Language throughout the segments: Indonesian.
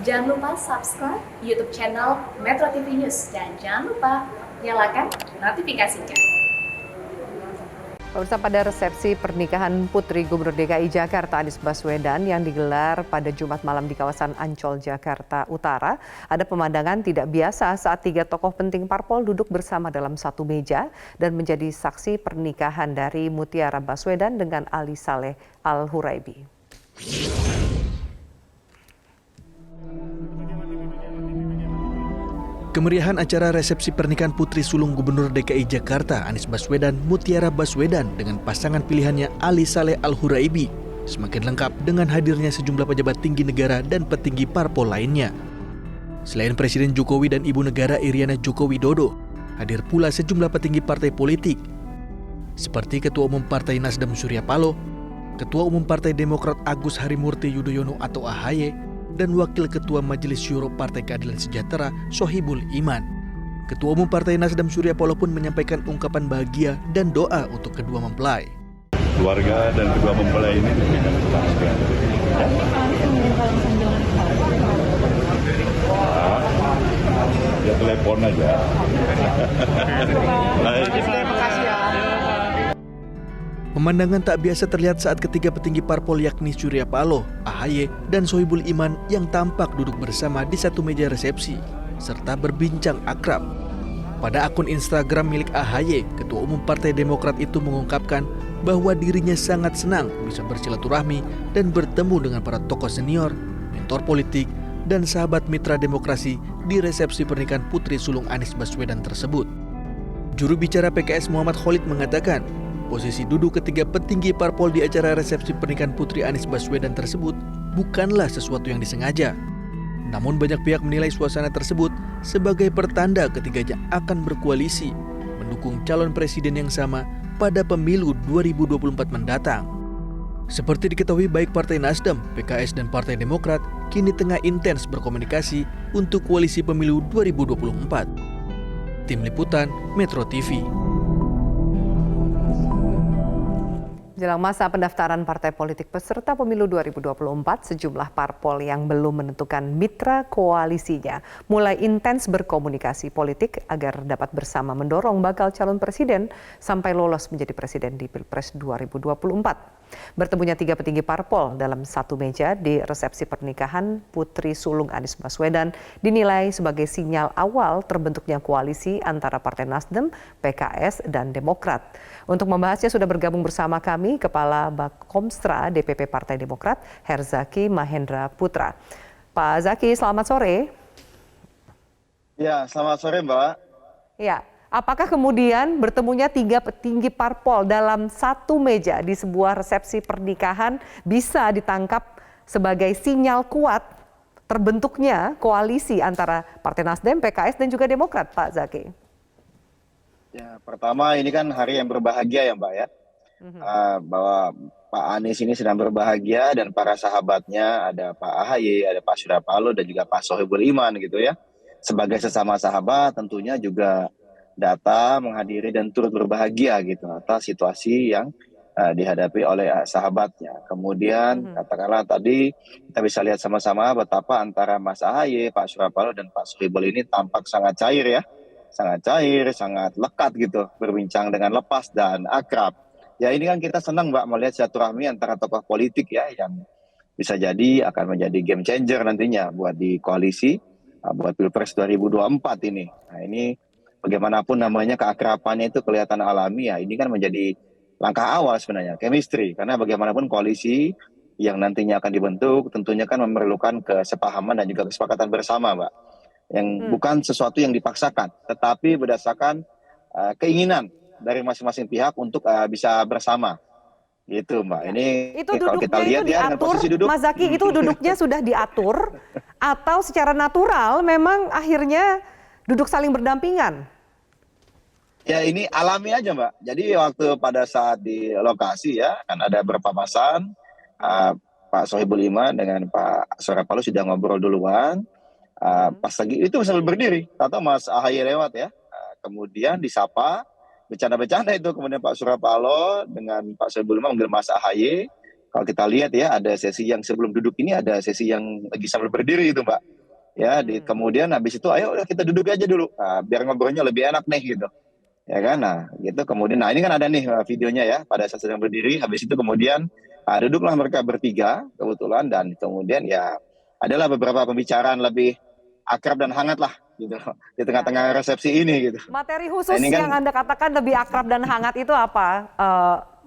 Jangan lupa subscribe YouTube channel Metro TV News dan jangan lupa nyalakan notifikasinya. Pemirsa, pada resepsi pernikahan Putri Gubernur DKI Jakarta Anies Baswedan yang digelar pada Jumat malam di kawasan Ancol, Jakarta Utara, ada pemandangan tidak biasa saat tiga tokoh penting parpol duduk bersama dalam satu meja dan menjadi saksi pernikahan dari Mutiara Baswedan dengan Ali Saleh Al-Huraibi. Kemeriahan acara resepsi pernikahan Putri Sulung Gubernur DKI Jakarta Anies Baswedan Mutiara Baswedan dengan pasangan pilihannya Ali Saleh Al-Huraibi semakin lengkap dengan hadirnya sejumlah pejabat tinggi negara dan petinggi parpol lainnya. Selain Presiden Jokowi dan Ibu Negara Iriana Joko Widodo, hadir pula sejumlah petinggi partai politik seperti Ketua Umum Partai Nasdem Surya Paloh, Ketua Umum Partai Demokrat Agus Harimurti Yudhoyono atau AHY, dan Wakil Ketua Majelis Syuro Partai Keadilan Sejahtera Sohibul Iman. Ketua Umum Partai Nasdem Surya Paloh pun menyampaikan ungkapan bahagia dan doa untuk kedua mempelai. Keluarga dan kedua mempelai ini ya telepon aja. Pemandangan tak biasa terlihat saat ketiga petinggi parpol yakni Surya Paloh, AHY, dan Sohibul Iman yang tampak duduk bersama di satu meja resepsi, serta berbincang akrab. Pada akun Instagram milik AHY, Ketua Umum Partai Demokrat itu mengungkapkan bahwa dirinya sangat senang bisa bersilaturahmi dan bertemu dengan para tokoh senior, mentor politik, dan sahabat mitra demokrasi di resepsi pernikahan Putri Sulung Anies Baswedan tersebut. Juru bicara PKS Muhammad Khalid mengatakan, posisi duduk ketiga petinggi parpol di acara resepsi pernikahan Putri Anies Baswedan tersebut bukanlah sesuatu yang disengaja. Namun banyak pihak menilai suasana tersebut sebagai pertanda ketiganya akan berkoalisi mendukung calon presiden yang sama pada pemilu 2024 mendatang. Seperti diketahui baik Partai Nasdem, PKS, dan Partai Demokrat kini tengah intens berkomunikasi untuk koalisi pemilu 2024. Tim Liputan Metro TV. Jelang masa pendaftaran partai politik peserta pemilu 2024, sejumlah parpol yang belum menentukan mitra koalisinya mulai intens berkomunikasi politik agar dapat bersama mendorong bakal calon presiden sampai lolos menjadi presiden di Pilpres 2024. Bertemunya tiga petinggi parpol dalam satu meja di resepsi pernikahan Putri Sulung Anies Baswedan dinilai sebagai sinyal awal terbentuknya koalisi antara Partai Nasdem, PKS, dan Demokrat. Untuk membahasnya sudah bergabung bersama kami Kepala Bakomstra DPP Partai Demokrat, Herzaki Mahendra Putra. Pak Zaki, selamat sore. Ya, selamat sore Mbak. Ya, apakah kemudian bertemunya tiga petinggi parpol dalam satu meja di sebuah resepsi pernikahan bisa ditangkap sebagai sinyal kuat terbentuknya koalisi antara Partai Nasdem, PKS, dan juga Demokrat, Pak Zaki? Ya, pertama ini kan hari yang berbahagia ya Mbak ya. Bahwa Pak Anies ini sedang berbahagia dan para sahabatnya ada Pak AHY, ada Pak Surya Paloh dan juga Pak Sohibul Iman gitu ya. Sebagai sesama sahabat tentunya juga datang menghadiri dan turut berbahagia gitu atas situasi yang dihadapi oleh sahabatnya. Kemudian katakanlah tadi kita bisa lihat sama-sama betapa antara Mas AHY, Pak Surya Paloh dan Pak Sohibul ini tampak sangat cair ya. Sangat cair, sangat lekat gitu, berbincang dengan lepas dan akrab. Ya ini kan kita senang Mbak melihat silaturahmi antara tokoh politik ya yang bisa jadi akan menjadi game changer nantinya buat di koalisi, buat Pilpres 2024 ini. Nah ini bagaimanapun namanya keakrabannya itu kelihatan alami ya, ini kan menjadi langkah awal sebenarnya, chemistry. Karena bagaimanapun koalisi yang nantinya akan dibentuk tentunya kan memerlukan kesepahaman dan juga kesepakatan bersama Mbak. Yang bukan sesuatu yang dipaksakan, tetapi berdasarkan keinginan dari masing-masing pihak untuk bisa bersama, gitu Mbak. Ini itu kalau kita lihat itu ya dengan diatur, posisi duduk, Mas Zaki, itu duduknya sudah diatur atau secara natural memang akhirnya duduk saling berdampingan? ya ini alami aja Mbak. Jadi waktu pada saat di lokasi ya kan ada berpapasan, Pak Sohibul Iman dengan Pak Surya Paloh sudah ngobrol duluan. Pas lagi itu sambil berdiri, atau Mas AHY lewat ya, kemudian disapa, bercanda-bercanda itu, kemudian Pak Surya Paloh dengan Pak Sohibul Iman manggil Mas AHY. Kalau kita lihat ya, ada sesi yang sebelum duduk ini ada sesi yang lagi sambil berdiri itu Mbak. Ya, kemudian habis itu ayo kita duduk aja dulu, biar ngobrolnya lebih enak nih gitu. Ya kan, nah gitu kemudian, nah ini kan ada nih videonya ya, pada saat sedang berdiri, habis itu kemudian duduklah mereka bertiga kebetulan, dan kemudian ya adalah beberapa pembicaraan lebih akrab dan hangat lah gitu di tengah-tengah resepsi ini gitu. Materi Nah, khusus ini kan yang Anda katakan lebih akrab dan hangat itu apa,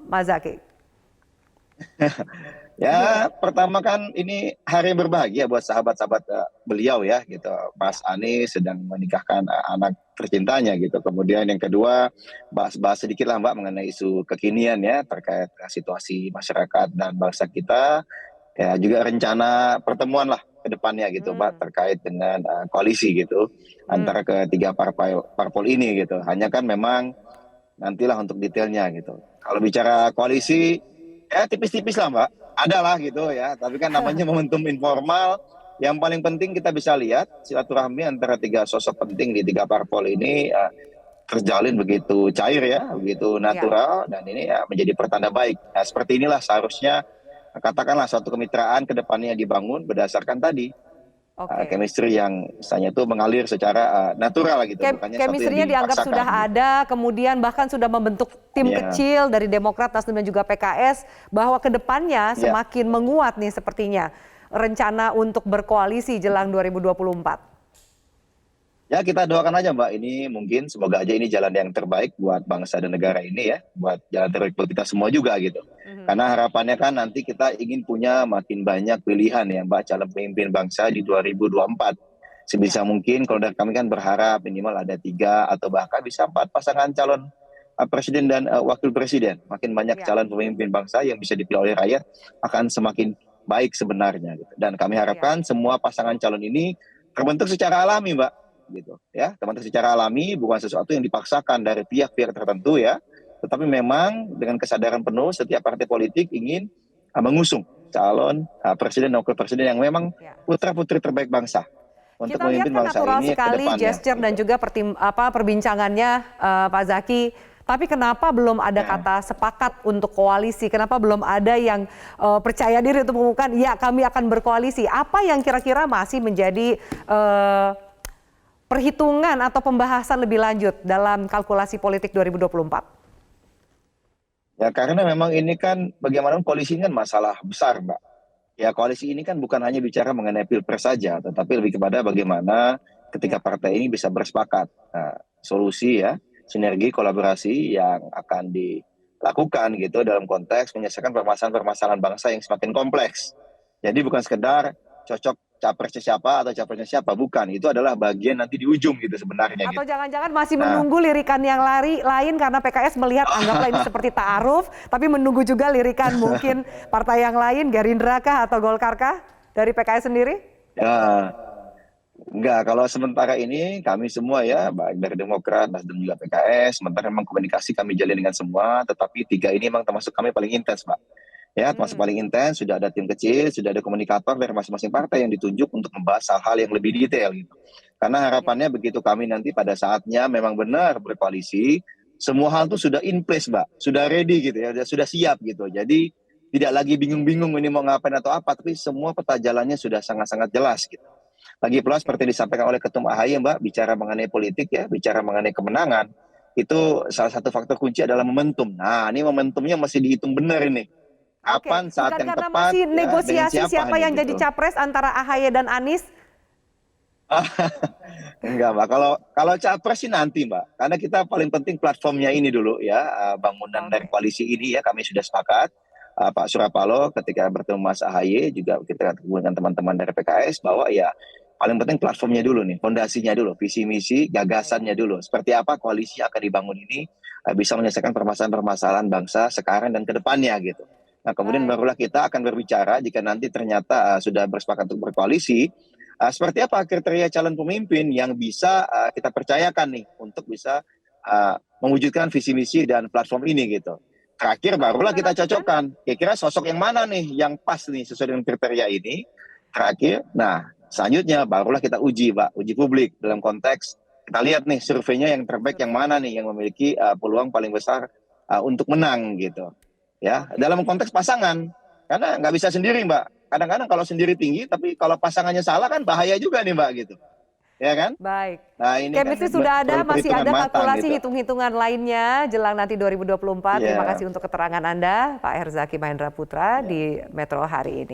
Mas Zaky? ya pertama kan ini hari yang berbahagia buat sahabat-sahabat beliau ya gitu. Mas Anies sedang menikahkan anak tercintanya gitu. Kemudian yang kedua bahas sedikit lah Mbak mengenai isu kekinian ya terkait situasi masyarakat dan bangsa kita. Ya juga rencana pertemuan lah ke depannya gitu Mbak terkait dengan koalisi gitu antara ketiga parpol ini gitu. Hanya kan memang nantilah untuk detailnya gitu. Kalau bicara koalisi ya tipis-tipis lah Mbak. Ada lah gitu ya, tapi kan namanya momentum informal. Yang paling penting kita bisa lihat silaturahmi antara tiga sosok penting di tiga parpol ini terjalin begitu cair ya, begitu natural, dan ini ya menjadi pertanda baik. Nah, seperti inilah seharusnya katakanlah suatu kemitraan ke depannya dibangun berdasarkan tadi chemistry yang misalnya itu mengalir secara natural gitu. Chemistry-nya dianggap sudah ada, kemudian bahkan sudah membentuk tim kecil dari Demokrat, Nasdem dan juga PKS, bahwa kedepannya semakin menguat nih sepertinya rencana untuk berkoalisi jelang 2024. Ya kita doakan aja Mbak, ini mungkin semoga aja ini jalan yang terbaik buat bangsa dan negara ini ya, buat jalan terbaik buat kita semua juga gitu. Karena harapannya kan nanti kita ingin punya makin banyak pilihan ya Mbak, calon pemimpin bangsa di 2024. Sebisa mungkin kalau dari kami kan berharap minimal ada 3 atau bahkan bisa 4 pasangan calon presiden dan wakil presiden. Makin banyak calon pemimpin bangsa yang bisa dipilih oleh rakyat akan semakin baik sebenarnya gitu. Dan kami harapkan semua pasangan calon ini terbentuk secara alami Mbak. Gitu ya, teman-teman, secara alami, bukan sesuatu yang dipaksakan dari pihak-pihak tertentu ya, tetapi memang dengan kesadaran penuh setiap partai politik ingin mengusung calon presiden dan wakil presiden yang memang putra-putri terbaik bangsa untuk kita memimpin lihat kan bangsa natural ini sekali gesture dan juga perbincangannya Pak Zaky. Tapi kenapa belum ada kata sepakat untuk koalisi? Kenapa belum ada yang percaya diri untuk mengumumkan ya kami akan berkoalisi? Apa yang kira-kira masih menjadi perhitungan atau pembahasan lebih lanjut dalam kalkulasi politik 2024? Ya karena memang ini kan bagaimanapun koalisi ini kan masalah besar Mbak. Ya koalisi ini kan bukan hanya bicara mengenai pilpres saja, tetapi lebih kepada bagaimana ketika partai ini bisa bersepakat. Solusi ya, sinergi, kolaborasi yang akan dilakukan gitu dalam konteks menyelesaikan permasalahan-permasalahan bangsa yang semakin kompleks. Jadi bukan sekedar cocok capresnya siapa atau capresnya siapa, bukan. Itu adalah bagian nanti di ujung gitu sebenarnya. Atau jangan-jangan masih menunggu lirikan yang lain karena PKS melihat anggaplah ini seperti ta'aruf, tapi menunggu juga lirikan mungkin partai yang lain, Gerindra kah atau Golkar kah dari PKS sendiri? Ya, enggak. Kalau sementara ini kami semua ya, baik dari Demokrat, Nasdem juga PKS, sementara memang komunikasi kami jalin dengan semua, tetapi 3 ini memang termasuk kami paling intens Mbak. Ya, termasuk paling intens, sudah ada tim kecil, sudah ada komunikator dari masing-masing partai yang ditunjuk untuk membahas hal-hal yang lebih detail gitu. Karena harapannya begitu kami nanti pada saatnya memang benar berkoalisi, semua hal itu sudah in place Mbak, sudah ready gitu ya, sudah siap gitu. Jadi tidak lagi bingung-bingung ini mau ngapain atau apa, tapi semua peta jalannya sudah sangat-sangat jelas gitu. Lagi pula seperti disampaikan oleh Ketum AHY Mbak, bicara mengenai politik ya, bicara mengenai kemenangan, itu salah satu faktor kunci adalah momentum. Nah ini momentumnya masih dihitung benar ini. Kapan saat yang tepat masih negosiasi siapa yang gitu. jadi capres antara AHY dan Anies? Enggak Mbak, kalau capres sih nanti Mbak, karena kita paling penting platformnya ini dulu ya, bangunan dari koalisi ini ya, kami sudah sepakat. Pak Surya Paloh ketika bertemu Mas AHY juga kita ketemu dengan teman-teman dari PKS bahwa ya paling penting platformnya dulu nih, fondasinya dulu, visi misi, gagasannya dulu. Seperti apa koalisi yang akan dibangun ini bisa menyelesaikan permasalahan-permasalahan bangsa sekarang dan kedepannya gitu. Nah kemudian barulah kita akan berbicara jika nanti ternyata sudah bersepakat untuk berkoalisi, seperti apa kriteria calon pemimpin yang bisa kita percayakan nih untuk bisa mewujudkan visi misi dan platform ini gitu. Terakhir barulah kita cocokkan, kira-kira sosok yang mana nih yang pas nih sesuai dengan kriteria ini. Terakhir, nah selanjutnya barulah kita uji Pak, uji publik dalam konteks kita lihat nih surveinya yang terbaik yang mana nih yang memiliki peluang paling besar untuk menang gitu. Ya, dalam konteks pasangan, karena nggak bisa sendiri Mbak. kadang-kadang kalau sendiri tinggi, tapi kalau pasangannya salah kan bahaya juga nih Mbak gitu. Ya kan? Baik. Nah, ini Chemistry kan sudah ada, masih perhitungan ada matang kalkulasi gitu. hitung-hitungan lainnya jelang nanti 2024. Iya. Terima kasih untuk keterangan Anda, Pak Herzaki Mahendra Putra di Metro hari ini.